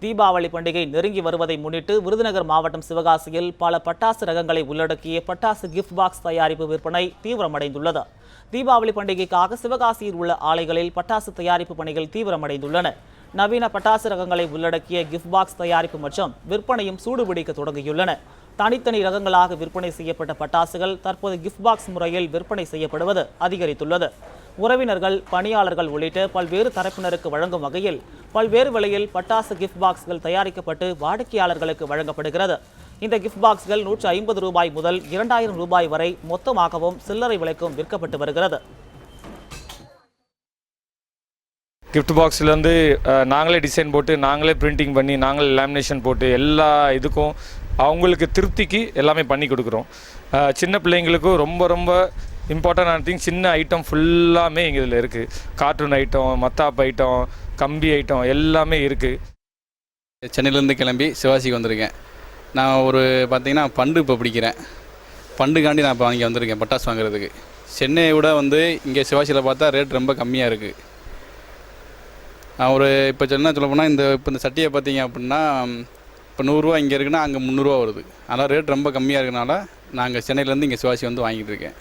தீபாவளி பண்டிகை நெருங்கி வருவதை முன்னிட்டு விருதுநகர் மாவட்டம் சிவகாசியில் பல பட்டாசு ரகங்களை உள்ளடக்கிய பட்டாசு கிஃப்ட் பாக்ஸ் தயாரிப்பு விற்பனை தீவிரமடைந்துள்ளது. தீபாவளி பண்டிகைக்காக சிவகாசியில் உள்ள ஆலைகளில் பட்டாசு தயாரிப்பு பணிகள் தீவிரமடைந்துள்ளன. நவீன பட்டாசு ரகங்களை உள்ளடக்கிய கிஃப்ட் பாக்ஸ் தயாரிப்பு மற்றும் விற்பனையும் சூடுபிடிக்க தொடங்கியுள்ளன. தனித்தனி ரகங்களாக விற்பனை செய்யப்பட்ட பட்டாசுகள் தற்போது கிஃப்ட் பாக்ஸ் முறையில் விற்பனை செய்யப்படுவது அதிகரித்துள்ளது. உறவினர்கள், பணியாளர்கள் உள்ளிட்ட பல்வேறு தரப்பினருக்கு வழங்கும் வகையில் பல்வேறு விலையில் பட்டாசு கிஃப்ட் பாக்ஸ்கள் தயாரிக்கப்பட்டு வாடிக்கையாளர்களுக்கு வழங்கப்படுகிறது. இந்த கிஃப்ட் பாக்ஸ்கள் 150 ரூபாய் முதல் 2000 ரூபாய் வரை மொத்தமாகவும் சில்லறை விலைக்கும் விற்கப்பட்டு வருகிறது. கிஃப்ட் பாக்ஸ்லேருந்து நாங்களே டிசைன் போட்டு, நாங்களே பிரிண்டிங் பண்ணி, நாங்களே லேமினேஷன் போட்டு எல்லா இதுக்கும் அவங்களுக்கு திருப்திக்கு எல்லாமே பண்ணி கொடுக்குறோம். சின்ன பிள்ளைங்களுக்கும் ரொம்ப ரொம்ப இம்பார்ட்டண்டான திங், சின்ன ஐட்டம் ஃபுல்லாமே எங்கள் இதில் இருக்குது. கார்ட்டூன் ஐட்டம், மத்தாப்பு ஐட்டம், கம்பி ஐட்டம் எல்லாமே இருக்குது. சென்னையிலேருந்து கிளம்பி சிவாசிக்கு வந்திருக்கேன். நான் பார்த்தீங்கன்னா பண்டு இப்போ பிடிக்கிறேன். பண்டுக்காண்டி நான் இப்போ இங்கே வந்திருக்கேன் பட்டாசு வாங்குறதுக்கு. சென்னையை விட இங்கே சிவாசியில் பார்த்தா ரேட் ரொம்ப கம்மியாக இருக்குது. நான் இப்போ சொல்ல போனால் இந்த சட்டியை பார்த்தீங்க அப்படின்னா இப்போ 100 ரூபா இங்கே இருக்குன்னா அங்கே 300 ரூபா வருது. அதனால் ரேட் ரொம்ப கம்மியாக இருக்கனால நாங்கள் சென்னையிலேருந்து இங்கே சிவாசி வந்து வாங்கிட்டு இருக்கேன்.